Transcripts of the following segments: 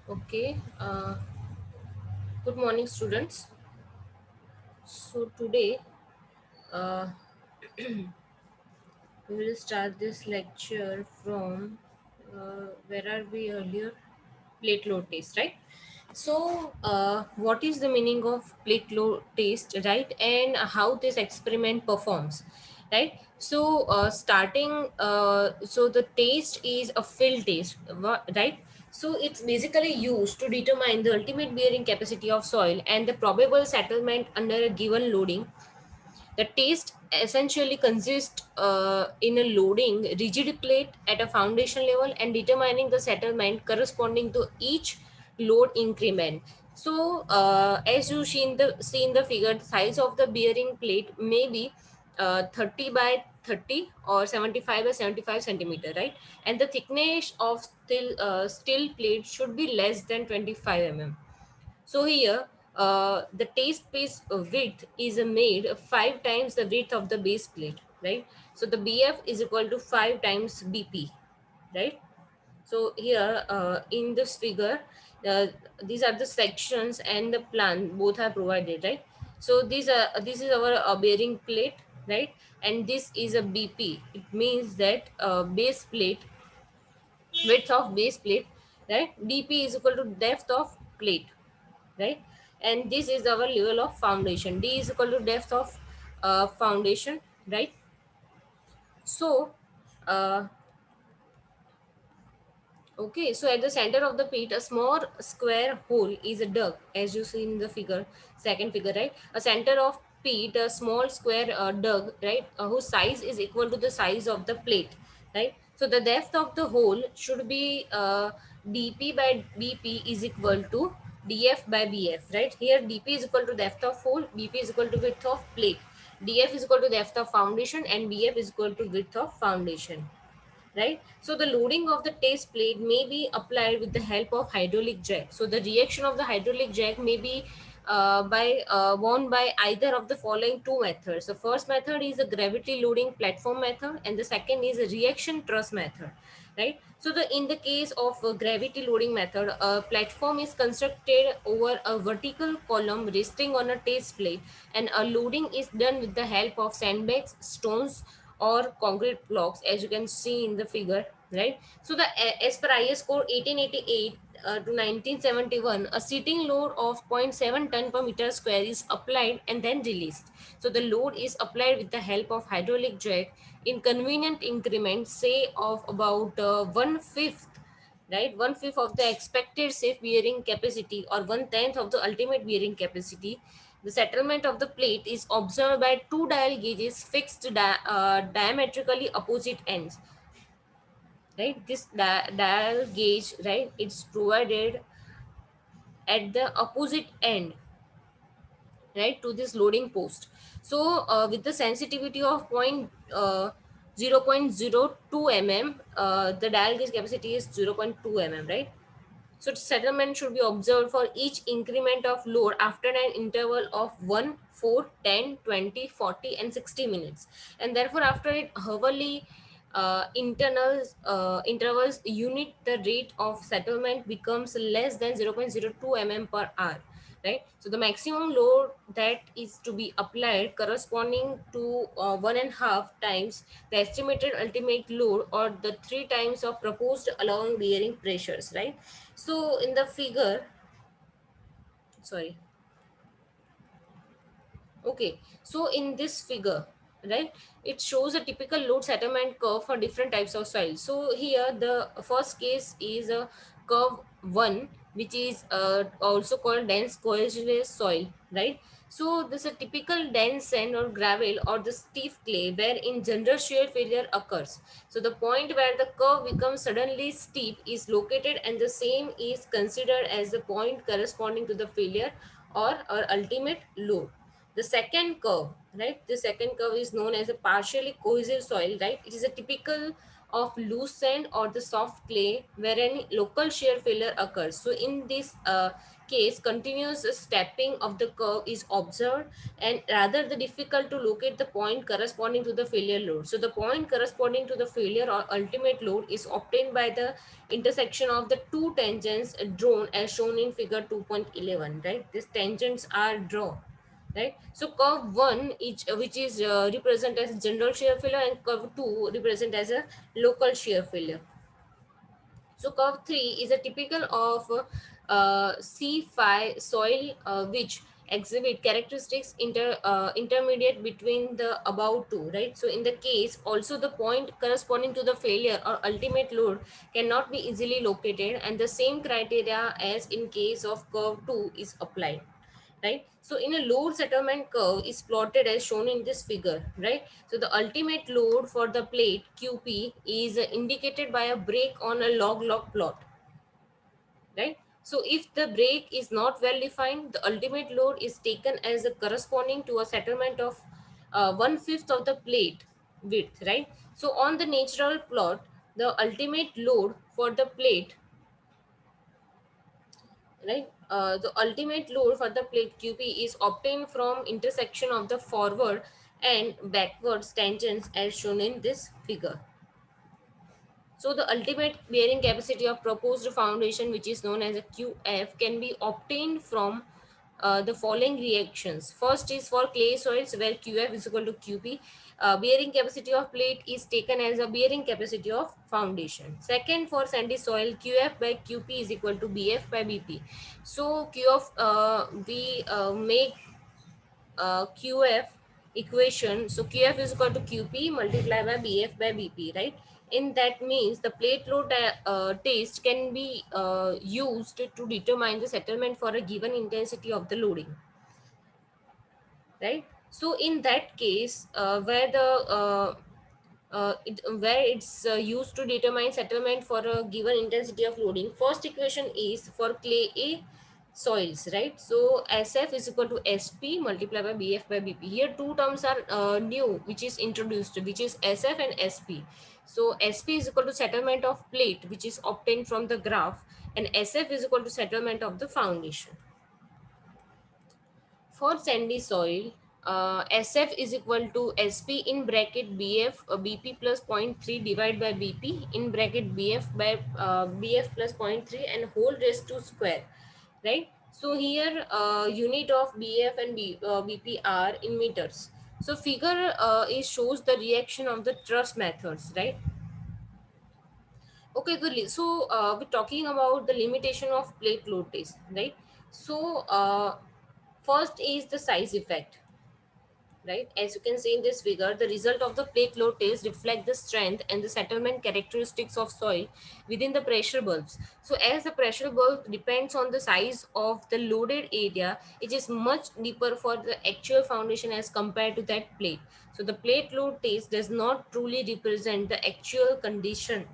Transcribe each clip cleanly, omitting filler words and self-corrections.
Okay. Good morning, students. So today uh, we will start this lecture from where are we earlier? Plate load test, right? So, what is the meaning of plate load test, right? And how this experiment performs, right? So, so the test is a field test, right? So, it's basically used to determine the ultimate bearing capacity of soil and the probable settlement under a given loading. The test essentially consists in a loading rigid plate at a foundation level and determining the settlement corresponding to each load increment. So, as you see in the figure, the size of the bearing plate may be 30 by 30 or 75 by 75 centimeter, right? And the thickness of steel plate should be less than 25 mm. So here, the taste piece width is made 5 times the width of the base plate, right? So the BF is equal to 5 times BP, right? So here, in this figure, uh, these are the sections and the plan both are provided, right? So this is our bearing plate, right? And this is a BP. It means that base plate width of base plate, right? DP is equal to depth of plate, right? And this is our level of foundation. D is equal to depth of foundation, right? So uh, okay, so at the center of the pit, a small square hole is dug, as you see in the figure, second figure, right? A center of pit, a small square dug, right, whose size is equal to the size of the plate, right? So the depth of the hole should be dp by bp is equal to df by bf, right? Here dp is equal to depth of hole, bp is equal to width of plate, df is equal to depth of foundation, and bf is equal to width of foundation, right? So the loading of the test plate may be applied with the help of hydraulic jack. So the reaction of the hydraulic jack may be won by either of the following two methods. The first method is a gravity loading platform method, and the second is a reaction truss method, right? So the in the case of a gravity loading method, a platform is constructed over a vertical column resting on a test plate, and a loading is done with the help of sandbags, stones, or concrete blocks, as you can see in the figure, right? So the as per IS code 1888 to 1971, a seating load of zero point 0.7 ton per meter square is applied and then released. So the load is applied with the help of hydraulic jack in convenient increments, say of about one fifth, right? One fifth of the expected safe bearing capacity or one tenth of the ultimate bearing capacity. The settlement of the plate is observed by two dial gauges fixed diametrically opposite ends, right? This dial gauge, right, it's provided at the opposite end, right, to this loading post. So with the sensitivity of 0.02 mm, the dial gauge capacity is 0.2 mm, right? So settlement should be observed for each increment of load after an interval of 1, 4, 10, 20, 40, and 60 minutes. And therefore, after it hourly intervals unit, the rate of settlement becomes less than 0.02 mm per hour. Right. So the maximum load that is to be applied corresponding to 1.5 times the estimated ultimate load or the 3 times of proposed allowing bearing pressures. Right. So in the figure, sorry. Okay, so in this figure, right, it shows a typical load settlement curve for different types of soil. So here the first case is a curve 1, which is also called dense coagulous soil, right? So this is a typical dense sand or gravel or the stiff clay where in general shear failure occurs. So the point where the curve becomes suddenly steep is located, and the same is considered as the point corresponding to the failure or ultimate load. The second curve, right, the second curve is known as a partially cohesive soil, right? It is a typical of loose sand or the soft clay where any local shear failure occurs. So in this case, continuous stepping of the curve is observed, and rather the difficult to locate the point corresponding to the failure load. So the point corresponding to the failure or ultimate load is obtained by the intersection of the two tangents drawn as shown in figure 2.11, right? These tangents are drawn, right? So curve 1 each which is represent as general shear failure, and curve 2 represent as a local shear failure. So curve 3 is a typical of C5 soil which exhibit characteristics intermediate between the above two, right? So in the case also the point corresponding to the failure or ultimate load cannot be easily located, and the same criteria as in case of curve 2 is applied, right? So in a load settlement curve is plotted as shown in this figure, right? So the ultimate load for the plate QP is indicated by a break on a log plot, right? So if the break is not well defined, the ultimate load is taken as a corresponding to a settlement of 1/5 of the plate width, right? So on the natural plot, the ultimate load for the plate, right, the ultimate load for the plate QP is obtained from intersection of the forward and backwards tangents as shown in this figure. So the ultimate bearing capacity of proposed foundation, which is known as a QF, can be obtained from the following reactions. First is for clay soils where QF is equal to QP. Bearing capacity of plate is taken as a bearing capacity of foundation. Second, for sandy soil, QF by QP is equal to BF by BP. So QF, we make QF equation. So QF is equal to QP multiplied by BF by BP, right? In that means the plate load test can be used to determine the settlement for a given intensity of the loading, right? So in that case, where it's used to determine settlement for a given intensity of loading, first equation is for clay A soils, right? So SF is equal to SP multiplied by BF by BP. Here two terms are new which is introduced, which is SF and SP. So SP is equal to settlement of plate which is obtained from the graph, and SF is equal to settlement of the foundation. For sandy soil, SF is equal to SP in bracket BF BP plus zero point 0.3 divided by BP in bracket BF by BF plus zero point 0.3 and whole raised to square, right? So here unit of BF and BP are in meters. So figure is shows the reaction of the truss methods, right? Okay, so we're talking about the limitation of plate load test, right? So first is the size effect, right? As you can see in this figure, the result of the plate load test reflect the strength and the settlement characteristics of soil within the pressure bulbs. So as the pressure bulb depends on the size of the loaded area, it is much deeper for the actual foundation as compared to that plate. So the plate load test does not truly represent the actual condition,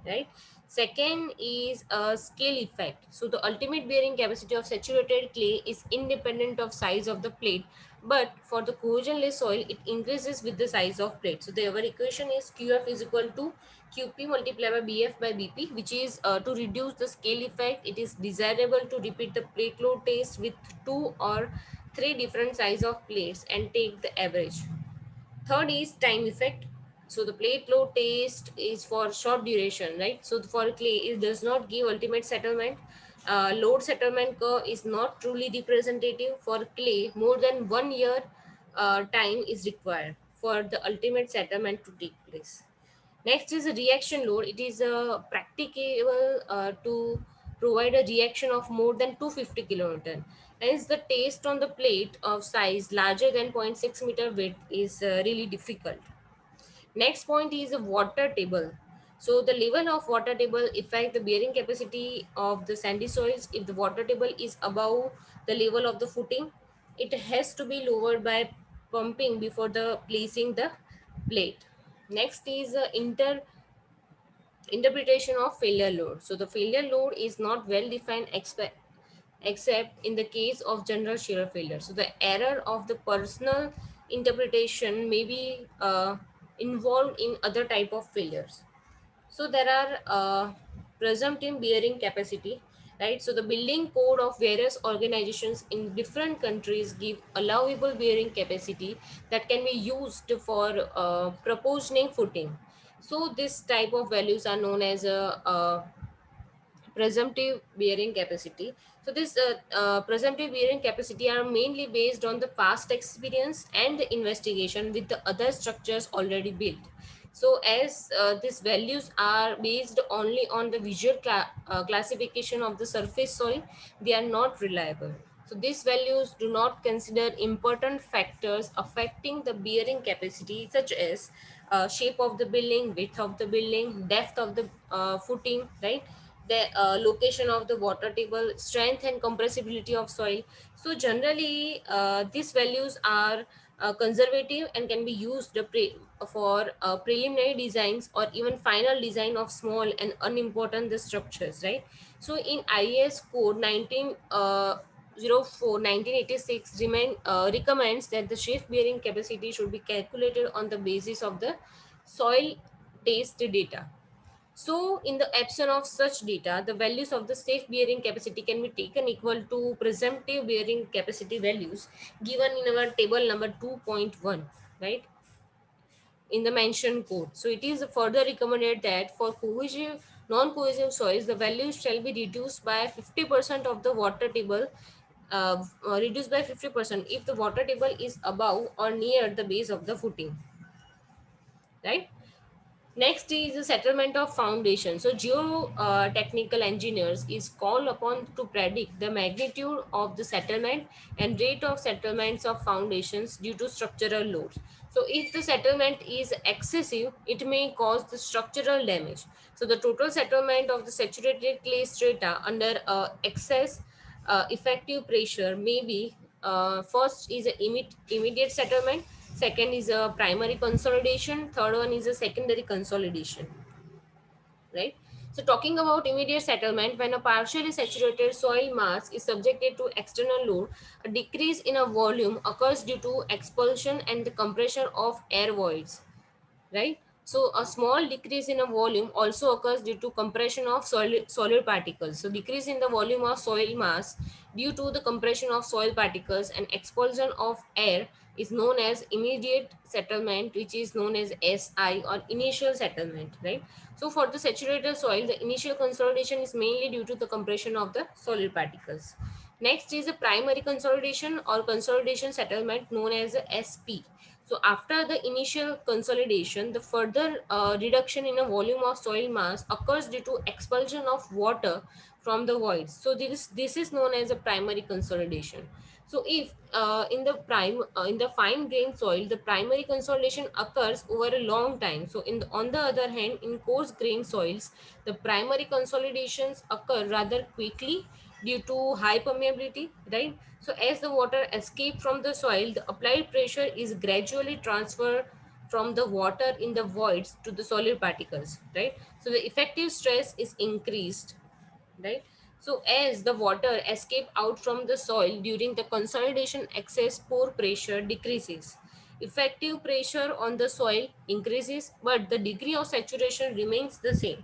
right? Second is a scale effect. So the ultimate bearing capacity of saturated clay is independent of size of the plate, but for the corrosion-less soil, it increases with the size of plate. So the our equation is QF is equal to QP multiplied by BF by BP, which is to reduce the scale effect. It is desirable to repeat the plate load test with two or three different size of plates and take the average. Third is time effect. So the plate load test is for short duration, right? So for clay, it does not give ultimate settlement. Load settlement curve is not truly representative for clay. More than 1 year time is required for the ultimate settlement to take place. Next is a reaction load. It is practicable to provide a reaction of more than 250 kilonewton. Hence, the test on the plate of size larger than zero point 0.6 meter width is really difficult. Next point is the water table. So the level of water table affect the bearing capacity of the sandy soils. If the water table is above the level of the footing, it has to be lowered by pumping before the placing the plate. Next is interpretation of failure load. So the failure load is not well defined except in the case of general shear failure. So the error of the personal interpretation may be involved in other type of failures. So there are presumptive bearing capacity, right? So the building code of various organizations in different countries give allowable bearing capacity that can be used for proportioning footing. So this type of values are known as presumptive bearing capacity. So this presumptive bearing capacity are mainly based on the past experience and the investigation with the other structures already built. So as these values are based only on the visual classification of the surface soil, they are not reliable. So these values do not consider important factors affecting the bearing capacity, such as shape of the building, width of the building, depth of the footing, right? The location of the water table, strength and compressibility of soil. So generally, these values are conservative and can be used for preliminary designs or even final design of small and unimportant the structures, right? So in IAS code 1904 1986 recommends that the shape bearing capacity should be calculated on the basis of the soil taste data. So, in the absence of such data, the values of the safe bearing capacity can be taken equal to presumptive bearing capacity values given in our table number 2.1, right, in the mentioned code. So, it is further recommended that for cohesive, non-cohesive soils, the values shall be reduced by 50% of the water table, reduced by 50% if the water table is above or near the base of the footing, right? Next is the settlement of foundation. So geotechnical engineers is called upon to predict the magnitude of the settlement and rate of settlements of foundations due to structural loads. So if the settlement is excessive, it may cause the structural damage. So the total settlement of the saturated clay strata under excess effective pressure may be, first is a immediate settlement, second is a primary consolidation, third one is a secondary consolidation, right? So talking about immediate settlement, when a partially saturated soil mass is subjected to external load, a decrease in a volume occurs due to expulsion and the compression of air voids, right? So a small decrease in a volume also occurs due to compression of solid particles. So decrease in the volume of soil mass due to the compression of soil particles and expulsion of air is known as immediate settlement, which is known as SI or initial settlement, right? So for the saturated soil, the initial consolidation is mainly due to the compression of the solid particles. Next is the primary consolidation or consolidation settlement known as a SP. So after the initial consolidation, the further reduction in a volume of soil mass occurs due to expulsion of water from the voids. So this is known as a primary consolidation. So if in the fine grained soil, the primary consolidation occurs over a long time. So on the other hand, in coarse grained soils, the primary consolidations occur rather quickly due to high permeability, right? So as the water escapes from the soil, the applied pressure is gradually transferred from the water in the voids to the solid particles, right? So the effective stress is increased, right? So as the water escape out from the soil during the consolidation, excess pore pressure decreases. Effective pressure on the soil increases, but the degree of saturation remains the same.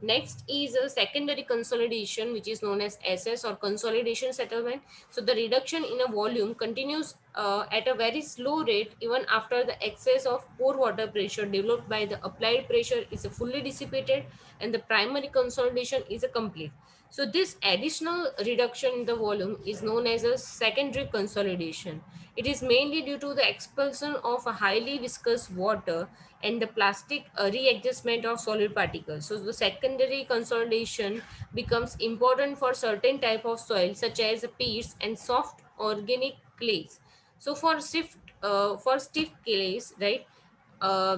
Next is a secondary consolidation, which is known as SS or consolidation settlement. So the reduction in a volume continues at a very slow rate even after the excess of pore water pressure developed by the applied pressure is fully dissipated and the primary consolidation is a complete. So this additional reduction in the volume is known as a secondary consolidation. It is mainly due to the expulsion of a highly viscous water and the plastic readjustment of solid particles. So the secondary consolidation becomes important for certain type of soil such as peats and soft organic clays. So for stiff clays, right,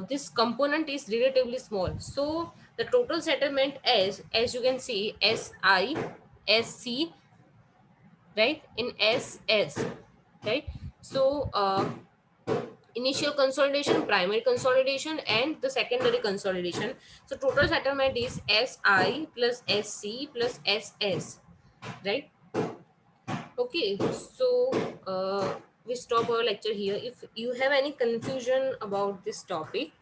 this component is relatively small. So the total settlement as you can see SI SC, right, in SS, right? So initial consolidation, primary consolidation, and the secondary consolidation. So total settlement is SI plus SC plus SS, right? Okay, so we stop our lecture here. If you have any confusion about this topic,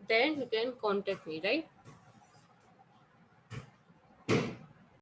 then you can contact me, right?